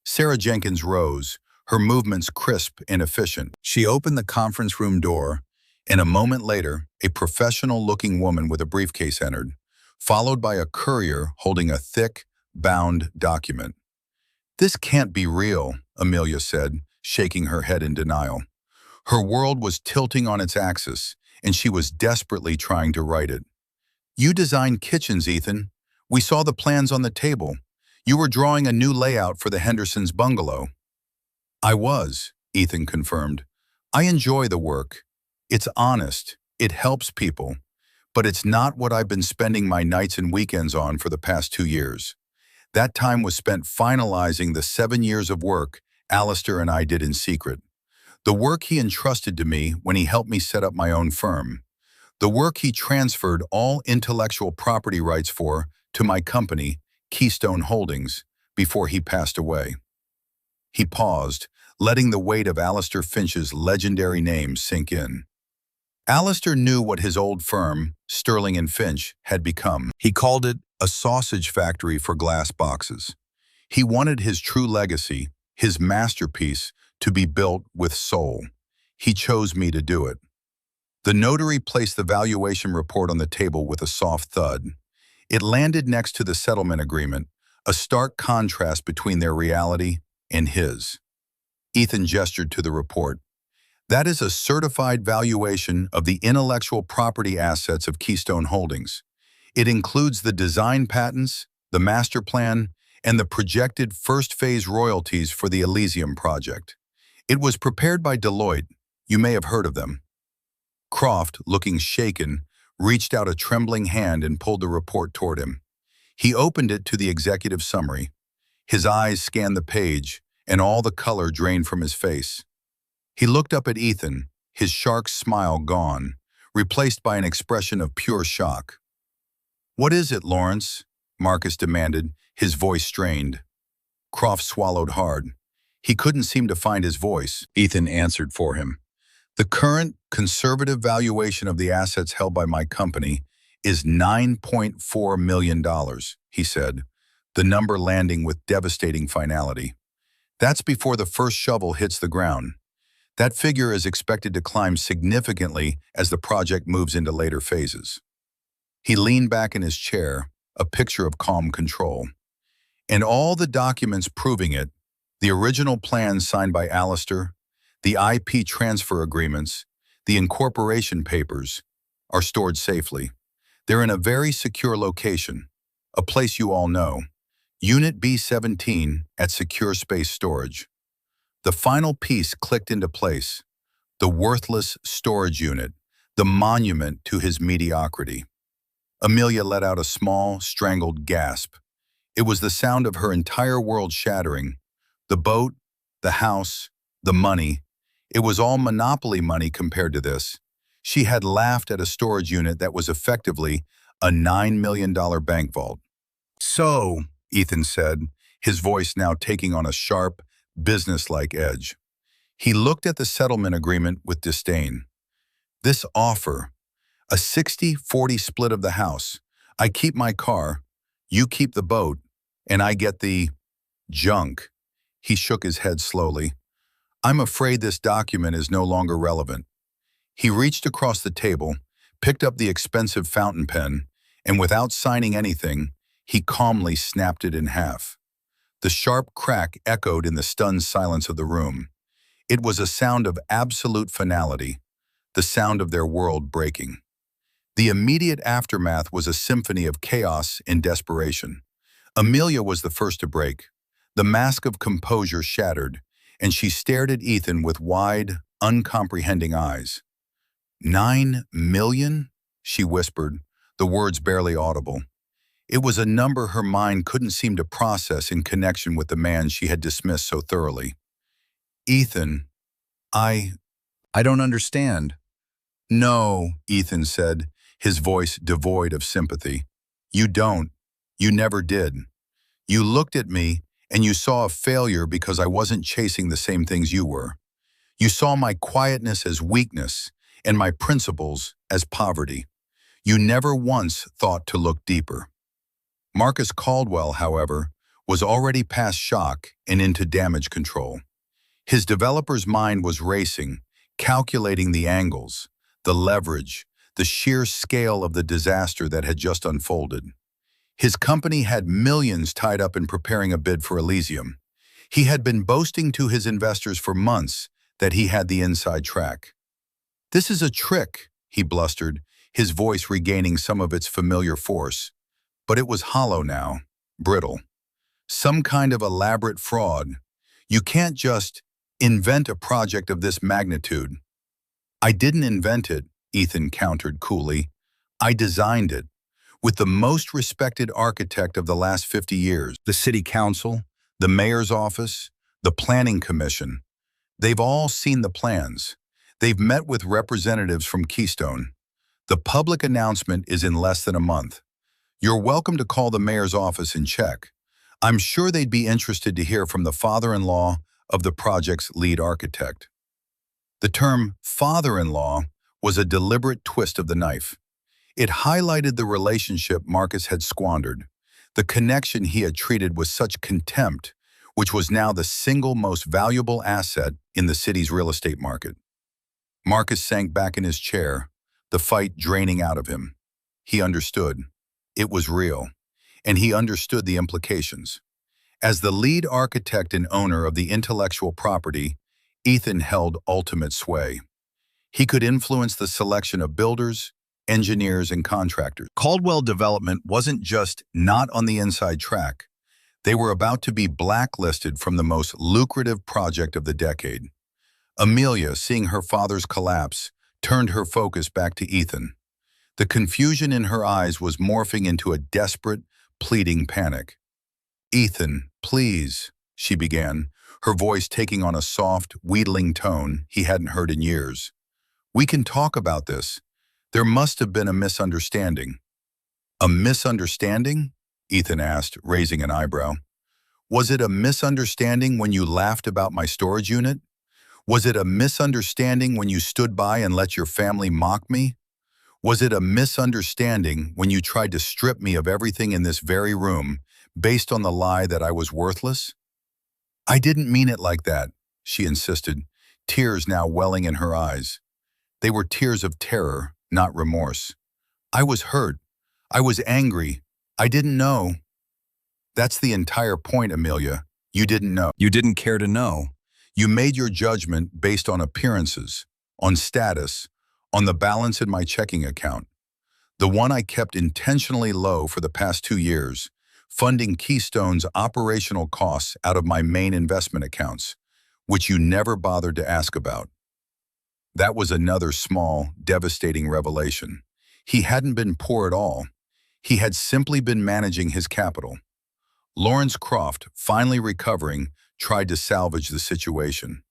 Speaker 1: Sarah Jenkins rose, her movements crisp and efficient. She opened the conference room door, and a moment later, a professional-looking woman with a briefcase entered, followed by a courier holding a thick, bound document. This can't be real, Amelia said, shaking her head in denial. Her world was tilting on its axis, and she was desperately trying to right it. You designed kitchens, Ethan. We saw the plans on the table. You were drawing a new layout for the Hendersons' bungalow. I was, Ethan confirmed. I enjoy the work. It's honest. It helps people. But it's not what I've been spending my nights and weekends on for the past 2 years. That time was spent finalizing the 7 years of work Alistair and I did in secret. The work he entrusted to me when he helped me set up my own firm. The work he transferred all intellectual property rights for to my company, Keystone Holdings, before he passed away. He paused, letting the weight of Alistair Finch's legendary name sink in. Alistair knew what his old firm, Sterling and Finch, had become. He called it a sausage factory for glass boxes. He wanted his true legacy, his masterpiece, to be built with soul. He chose me to do it. The notary placed the valuation report on the table with a soft thud. It landed next to the settlement agreement, a stark contrast between their reality and his. Ethan gestured to the report. That is a certified valuation of the intellectual property assets of Keystone Holdings. It includes the design patents, the master plan, and the projected first-phase royalties for the Elysium project. It was prepared by Deloitte. You may have heard of them. Croft, looking shaken, reached out a trembling hand and pulled the report toward him. He opened it to the executive summary. His eyes scanned the page, and all the color drained from his face. He looked up at Ethan, his shark smile gone, replaced by an expression of pure shock. "What is it, Lawrence?" Marcus demanded, his voice strained. Croft swallowed hard. He couldn't seem to find his voice. Ethan answered for him. "The current conservative valuation of the assets held by my company is $9.4 million, he said, the number landing with devastating finality. That's before the first shovel hits the ground. That figure is expected to climb significantly as the project moves into later phases." He leaned back in his chair, a picture of calm control. "And all the documents proving it, the original plans signed by Alistair, the IP transfer agreements, the incorporation papers, are stored safely. They're in a very secure location, a place you all know, Unit B17 at Secure Space Storage." The final piece clicked into place, the worthless storage unit, the monument to his mediocrity. Amelia let out a small, strangled gasp. It was the sound of her entire world shattering. The boat, the house, the money. It was all monopoly money compared to this. She had laughed at a storage unit that was effectively a $9 million bank vault. "So," Ethan said, his voice now taking on a sharp, businesslike edge. He looked at the settlement agreement with disdain. "This offer, a 60-40 split of the house. I keep my car, you keep the boat, and I get the junk." He shook his head slowly. "I'm afraid this document is no longer relevant." He reached across the table, picked up the expensive fountain pen, and without signing anything, he calmly snapped it in half. The sharp crack echoed in the stunned silence of the room. It was a sound of absolute finality, the sound of their world breaking. The immediate aftermath was a symphony of chaos and desperation. Amelia was the first to break. The mask of composure shattered, and she stared at Ethan with wide, uncomprehending eyes. "$9 million?" she whispered, the words barely audible. It was a number her mind couldn't seem to process in connection with the man she had dismissed so thoroughly. "Ethan, I don't understand." "No," Ethan said, his voice devoid of sympathy. "You don't. You never did. You looked at me and you saw a failure because I wasn't chasing the same things you were. You saw my quietness as weakness and my principles as poverty. You never once thought to look deeper." Marcus Caldwell, however, was already past shock and into damage control. His developer's mind was racing, calculating the angles, the leverage, the sheer scale of the disaster that had just unfolded. His company had millions tied up in preparing a bid for Elysium. He had been boasting to his investors for months that he had the inside track. "This is a trick," he blustered, his voice regaining some of its familiar force. But it was hollow now, brittle. Some kind of elaborate fraud. You can't just invent a project of this magnitude. "I didn't invent it," Ethan countered coolly. I designed it with the most respected architect of the last 50 years. The city council, the mayor's office, the planning commission. They've all seen the plans. They've met with representatives from Keystone. The public announcement is in less than a month. You're welcome to call the mayor's office and check. I'm sure they'd be interested to hear from the father-in-law of the project's lead architect. The term father-in-law was a deliberate twist of the knife. It highlighted the relationship Marcus had squandered, the connection he had treated with such contempt, which was now the single most valuable asset in the city's real estate market. Marcus sank back in his chair, the fight draining out of him. He understood. It was real, and he understood the implications. As the lead architect and owner of the intellectual property, Ethan held ultimate sway. He could influence the selection of builders, engineers, and contractors. Caldwell Development wasn't just not on the inside track. They were about to be blacklisted from the most lucrative project of the decade. Amelia, seeing her father's collapse, turned her focus back to Ethan. The confusion in her eyes was morphing into a desperate, pleading panic. "Ethan, please," she began, her voice taking on a soft, wheedling tone he hadn't heard in years. "We can talk about this. There must have been a misunderstanding." "A misunderstanding?" Ethan asked, raising an eyebrow. "Was it a misunderstanding when you laughed about my storage unit? Was it a misunderstanding when you stood by and let your family mock me? Was it a misunderstanding when you tried to strip me of everything in this very room based on the lie that I was worthless?" "I didn't mean it like that," she insisted, tears now welling in her eyes. They were tears of terror, not remorse. "I was hurt. I was angry. I didn't know." "That's the entire point, Amelia. You didn't know. You didn't care to know. You made your judgment based on appearances, on status, on the balance in my checking account. The one I kept intentionally low for the past 2 years, funding Keystone's operational costs out of my main investment accounts, which you never bothered to ask about." That was another small, devastating revelation. He hadn't been poor at all. He had simply been managing his capital. Lawrence Croft, finally recovering, tried to salvage the situation.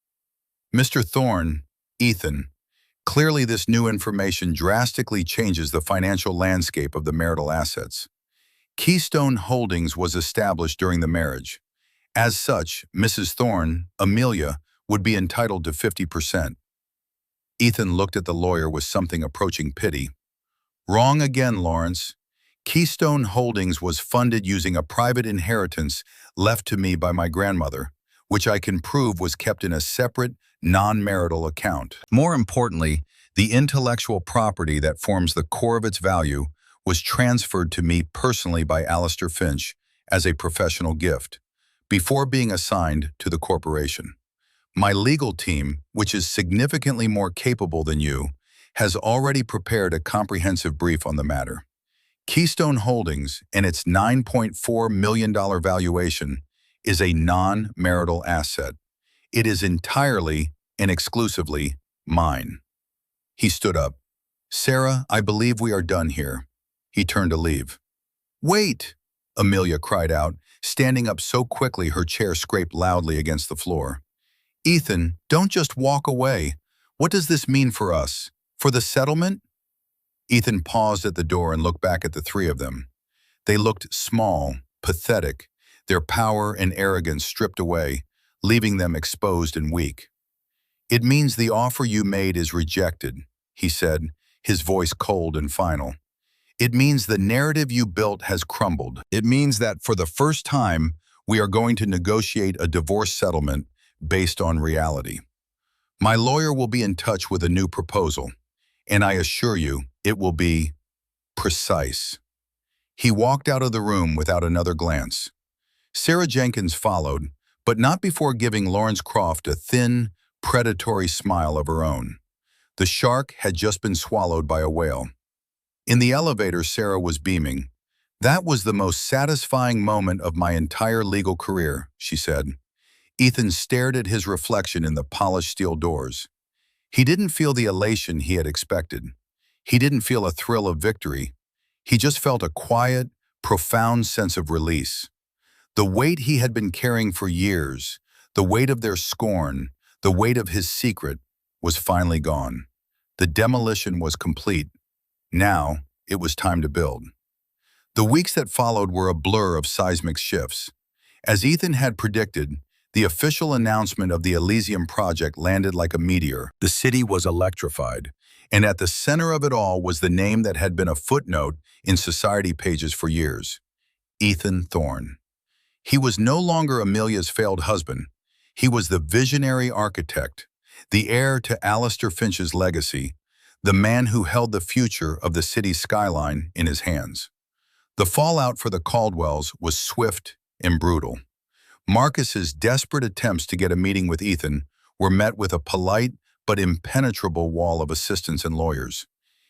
Speaker 1: "Mr. Thorne, Ethan, clearly this new information drastically changes the financial landscape of the marital assets. Keystone Holdings was established during the marriage. As such, Mrs. Thorne, Amelia, would be entitled to 50%. Ethan looked at the lawyer with something approaching pity. "Wrong again, Lawrence. Keystone Holdings was funded using a private inheritance left to me by my grandmother, which I can prove was kept in a separate, non-marital account. More importantly, the intellectual property that forms the core of its value was transferred to me personally by Alistair Finch as a professional gift, before being assigned to the corporation. My legal team, which is significantly more capable than you, has already prepared a comprehensive brief on the matter. Keystone Holdings and its $9.4 million valuation is a non-marital asset. It is entirely and exclusively mine." He stood up. "Sarah, I believe we are done here." He turned to leave. "Wait!" Amelia cried out, standing up so quickly her chair scraped loudly against the floor. "Ethan, don't just walk away. What does this mean for us? For the settlement?" Ethan paused at the door and looked back at the three of them. They looked small, pathetic, their power and arrogance stripped away, leaving them exposed and weak. "It means the offer you made is rejected," he said, his voice cold and final. "It means the narrative you built has crumbled. It means that for the first time, we are going to negotiate a divorce settlement based on reality. My lawyer will be in touch with a new proposal, and I assure you, it will be precise." He walked out of the room without another glance. Sarah Jenkins followed, but not before giving Lawrence Croft a thin, predatory smile of her own. The shark had just been swallowed by a whale. In the elevator, Sarah was beaming. "That was the most satisfying moment of my entire legal career," she said. Ethan stared at his reflection in the polished steel doors. He didn't feel the elation he had expected. He didn't feel a thrill of victory. He just felt a quiet, profound sense of release. The weight he had been carrying for years, the weight of their scorn, the weight of his secret, was finally gone. The demolition was complete. Now, it was time to build. The weeks that followed were a blur of seismic shifts. As Ethan had predicted, the official announcement of the Elysium project landed like a meteor. The city was electrified, and at the center of it all was the name that had been a footnote in society pages for years: Ethan Thorne. He was no longer Amelia's failed husband. He was the visionary architect, the heir to Alistair Finch's legacy, the man who held the future of the city's skyline in his hands. The fallout for the Caldwells was swift and brutal. Marcus's desperate attempts to get a meeting with Ethan were met with a polite but impenetrable wall of assistants and lawyers.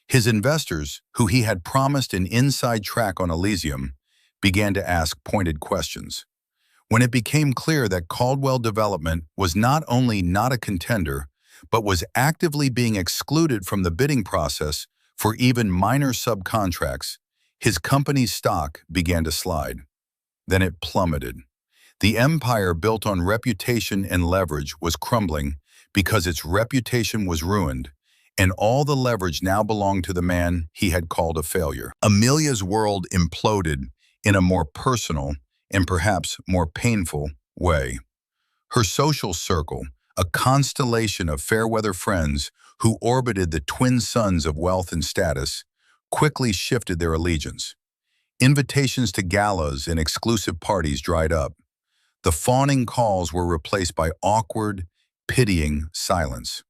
Speaker 1: His investors, who he had promised an inside track on Elysium, began to ask pointed questions. When it became clear that Caldwell Development was not only not a contender, but was actively being excluded from the bidding process for even minor subcontracts, his company's stock began to slide. Then it plummeted. The empire built on reputation and leverage was crumbling because its reputation was ruined, and all the leverage now belonged to the man he had called a failure. Amelia's world imploded in a more personal and perhaps more painful way. Her social circle, a constellation of fair-weather friends who orbited the twin suns of wealth and status, quickly shifted their allegiance. Invitations to galas and exclusive parties dried up. The fawning calls were replaced by awkward, pitying silence.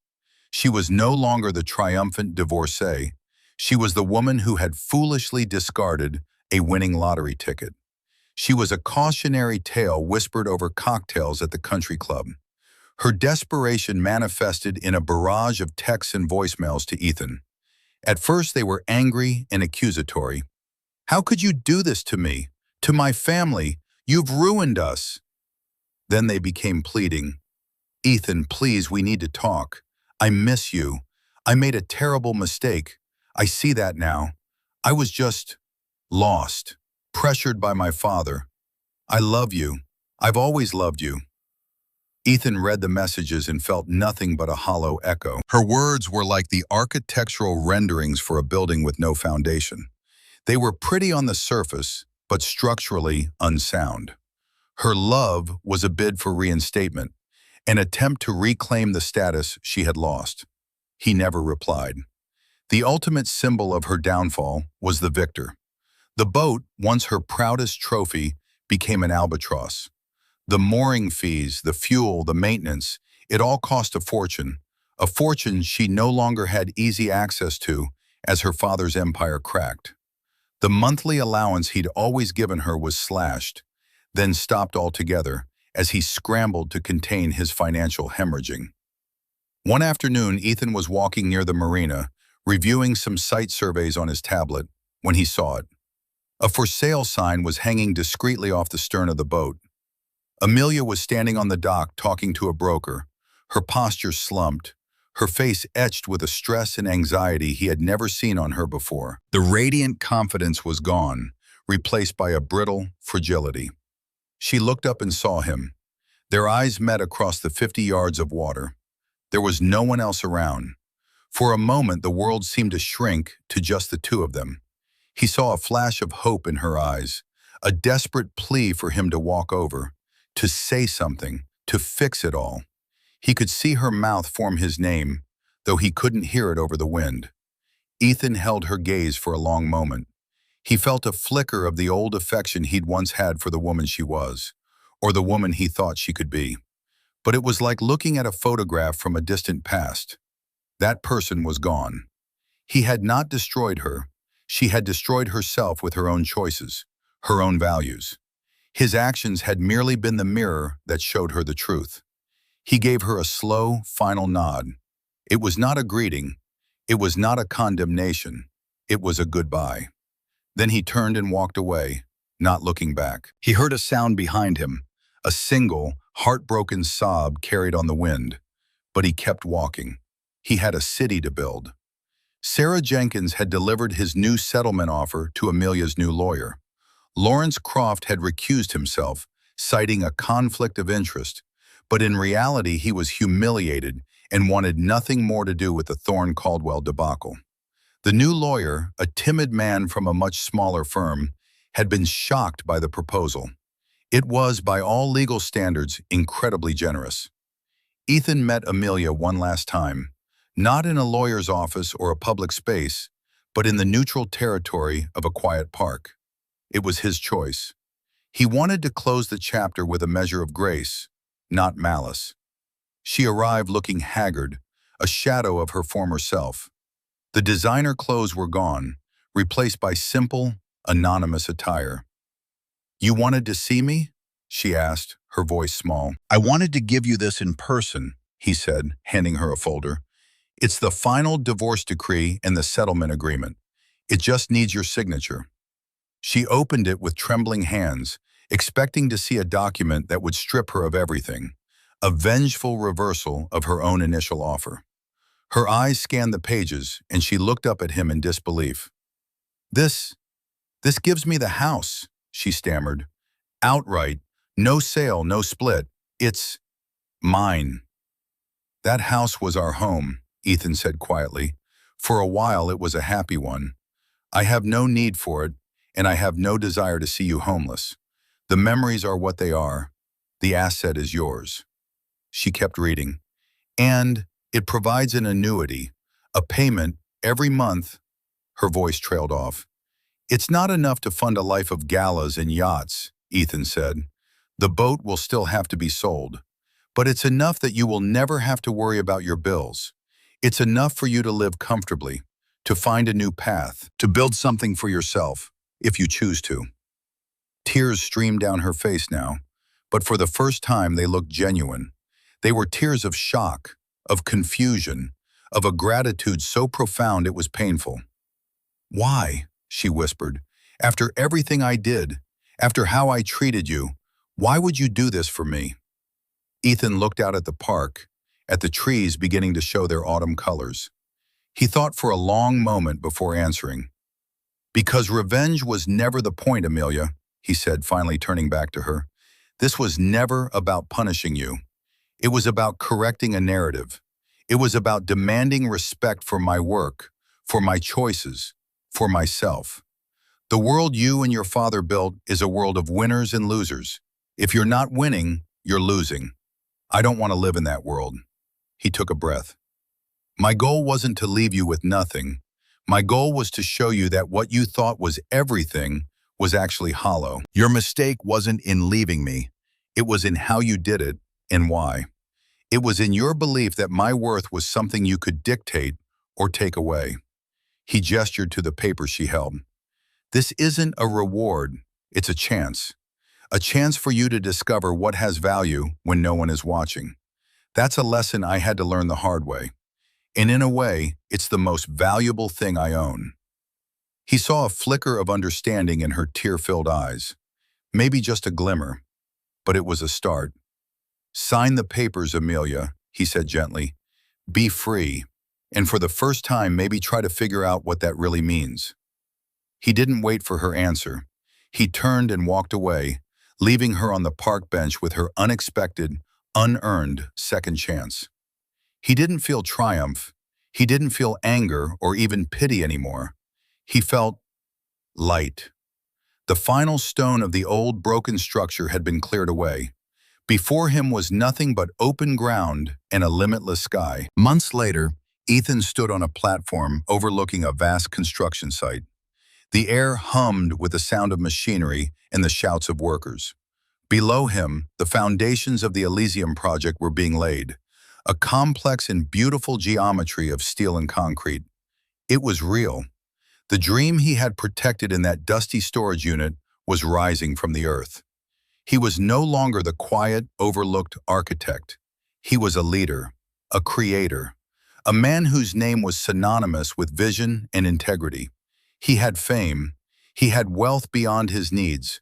Speaker 1: She was no longer the triumphant divorcee. She was the woman who had foolishly discarded a winning lottery ticket. She was a cautionary tale whispered over cocktails at the country club. Her desperation manifested in a barrage of texts and voicemails to Ethan. At first they were angry and accusatory. "How could you do this to me? To my family? You've ruined us." Then they became pleading. "Ethan, please, we need to talk. I miss you. I made a terrible mistake. I see that now. I was just lost, pressured by my father. I love you. I've always loved you." Ethan read the messages and felt nothing but a hollow echo. Her words were like the architectural renderings for a building with no foundation. They were pretty on the surface, but structurally unsound. Her love was a bid for reinstatement, an attempt to reclaim the status she had lost. He never replied. The ultimate symbol of her downfall was the victor. The boat, once her proudest trophy, became an albatross. The mooring fees, the fuel, the maintenance, it all cost a fortune she no longer had easy access to as her father's empire cracked. The monthly allowance he'd always given her was slashed, then stopped altogether as he scrambled to contain his financial hemorrhaging. One afternoon, Ethan was walking near the marina, reviewing some site surveys on his tablet, when he saw it. A for sale sign was hanging discreetly off the stern of the boat. Amelia was standing on the dock talking to a broker, her posture slumped, her face etched with a stress and anxiety he had never seen on her before. The radiant confidence was gone, replaced by a brittle fragility. She looked up and saw him. Their eyes met across the 50 yards of water. There was no one else around. For a moment, the world seemed to shrink to just the two of them. He saw a flash of hope in her eyes, a desperate plea for him to walk over, to say something, to fix it all. He could see her mouth form his name, though he couldn't hear it over the wind. Ethan held her gaze for a long moment. He felt a flicker of the old affection he'd once had for the woman she was, or the woman he thought she could be. But it was like looking at a photograph from a distant past. That person was gone. He had not destroyed her. She had destroyed herself with her own choices, her own values. His actions had merely been the mirror that showed her the truth. He gave her a slow, final nod. It was not a greeting. It was not a condemnation. It was a goodbye. Then he turned and walked away, not looking back. He heard a sound behind him, a single, heartbroken sob carried on the wind. But he kept walking. He had a city to build. Sarah Jenkins had delivered his new settlement offer to Amelia's new lawyer. Lawrence Croft had recused himself, citing a conflict of interest, but in reality he was humiliated and wanted nothing more to do with the Thorne Caldwell debacle. The new lawyer, a timid man from a much smaller firm, had been shocked by the proposal. It was, by all legal standards, incredibly generous. Ethan met Amelia one last time, not in a lawyer's office or a public space, but in the neutral territory of a quiet park. It was his choice. He wanted to close the chapter with a measure of grace, not malice. She arrived looking haggard, a shadow of her former self. The designer clothes were gone, replaced by simple, anonymous attire. "You wanted to see me?" she asked, her voice small. "I wanted to give you this in person," he said, handing her a folder. "It's the final divorce decree and the settlement agreement. It just needs your signature." She opened it with trembling hands, expecting to see a document that would strip her of everything, a vengeful reversal of her own initial offer. Her eyes scanned the pages, and she looked up at him in disbelief. This gives me the house," she stammered. "Outright, no sale, no split. It's mine." "That house was our home," Ethan said quietly. "For a while it was a happy one. I have no need for it, and I have no desire to see you homeless. The memories are what they are. The asset is yours." She kept reading. "And it provides an annuity, a payment every month." Her voice trailed off. "It's not enough to fund a life of galas and yachts," Ethan said. "The boat will still have to be sold. But it's enough that you will never have to worry about your bills. It's enough for you to live comfortably, to find a new path, to build something for yourself, if you choose to." Tears streamed down her face now, but for the first time they looked genuine. They were tears of shock, of confusion, of a gratitude so profound it was painful. "Why?" she whispered. "After everything I did, after how I treated you, why would you do this for me?" Ethan looked out at the park, at the trees beginning to show their autumn colors. He thought for a long moment before answering. "Because revenge was never the point, Amelia," he said, finally turning back to her. "This was never about punishing you. It was about correcting a narrative. It was about demanding respect for my work, for my choices, for myself. The world you and your father built is a world of winners and losers. If you're not winning, you're losing. I don't want to live in that world." He took a breath. "My goal wasn't to leave you with nothing. My goal was to show you that what you thought was everything was actually hollow. Your mistake wasn't in leaving me. It was in how you did it and why. It was in your belief that my worth was something you could dictate or take away." He gestured to the paper she held. "This isn't a reward, it's a chance. A chance for you to discover what has value when no one is watching. That's a lesson I had to learn the hard way. And in a way, it's the most valuable thing I own." He saw a flicker of understanding in her tear-filled eyes. Maybe just a glimmer, but it was a start. "Sign the papers, Amelia," he said gently. "Be free, and for the first time maybe try to figure out what that really means." He didn't wait for her answer. He turned and walked away, leaving her on the park bench with her unexpected, unearned second chance. He didn't feel triumph. He didn't feel anger or even pity anymore. He felt light. The final stone of the old broken structure had been cleared away. Before him was nothing but open ground and a limitless sky. Months later, Ethan stood on a platform overlooking a vast construction site. The air hummed with the sound of machinery and the shouts of workers. Below him, the foundations of the Elysium project were being laid, a complex and beautiful geometry of steel and concrete. It was real. The dream he had protected in that dusty storage unit was rising from the earth. He was no longer the quiet, overlooked architect. He was a leader, a creator, a man whose name was synonymous with vision and integrity. He had fame, he had wealth beyond his needs,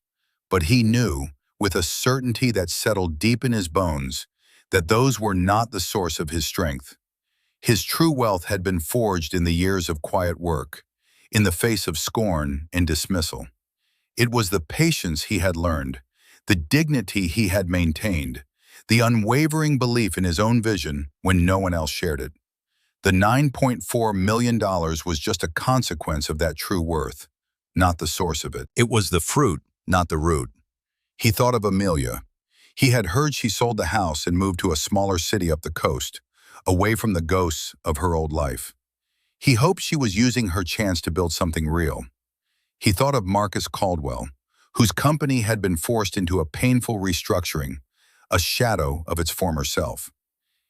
Speaker 1: but he knew, with a certainty that settled deep in his bones, that those were not the source of his strength. His true wealth had been forged in the years of quiet work, in the face of scorn and dismissal. It was the patience he had learned, the dignity he had maintained, the unwavering belief in his own vision when no one else shared it. The $9.4 million was just a consequence of that true worth, not the source of it. It was the fruit, not the root. He thought of Amelia. He had heard she sold the house and moved to a smaller city up the coast, away from the ghosts of her old life. He hoped she was using her chance to build something real. He thought of Marcus Caldwell, whose company had been forced into a painful restructuring, a shadow of its former self.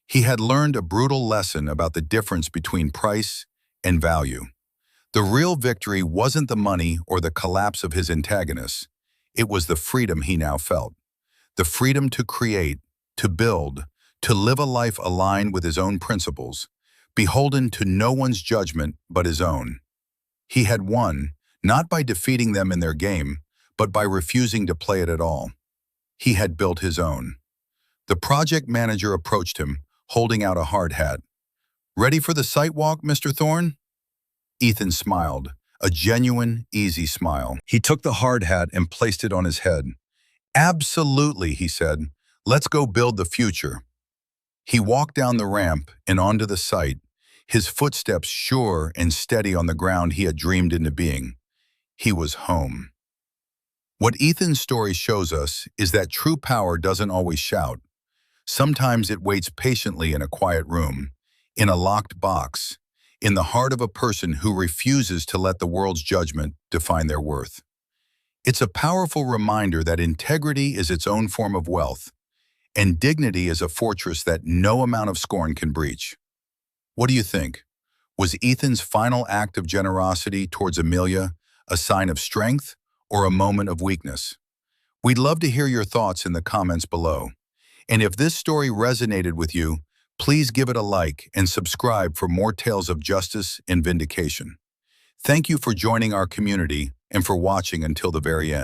Speaker 1: He had learned a brutal lesson about the difference between price and value. The real victory wasn't the money or the collapse of his antagonists. It was the freedom he now felt. The freedom to create, to build, to live a life aligned with his own principles, beholden to no one's judgment but his own. He had won, not by defeating them in their game, but by refusing to play it at all. He had built his own. The project manager approached him, holding out a hard hat. "Ready for the site walk, Mr. Thorne?" Ethan smiled, a genuine, easy smile. He took the hard hat and placed it on his head. "Absolutely," he said. "Let's go build the future." He walked down the ramp and onto the site, his footsteps sure and steady on the ground he had dreamed into being. He was home. What Ethan's story shows us is that true power doesn't always shout. Sometimes it waits patiently in a quiet room, in a locked box, in the heart of a person who refuses to let the world's judgment define their worth. It's a powerful reminder that integrity is its own form of wealth, and dignity is a fortress that no amount of scorn can breach. What do you think? Was Ethan's final act of generosity towards Amelia a sign of strength or a moment of weakness? We'd love to hear your thoughts in the comments below. And if this story resonated with you, please give it a like and subscribe for more tales of justice and vindication. Thank you for joining our community and for watching until the very end.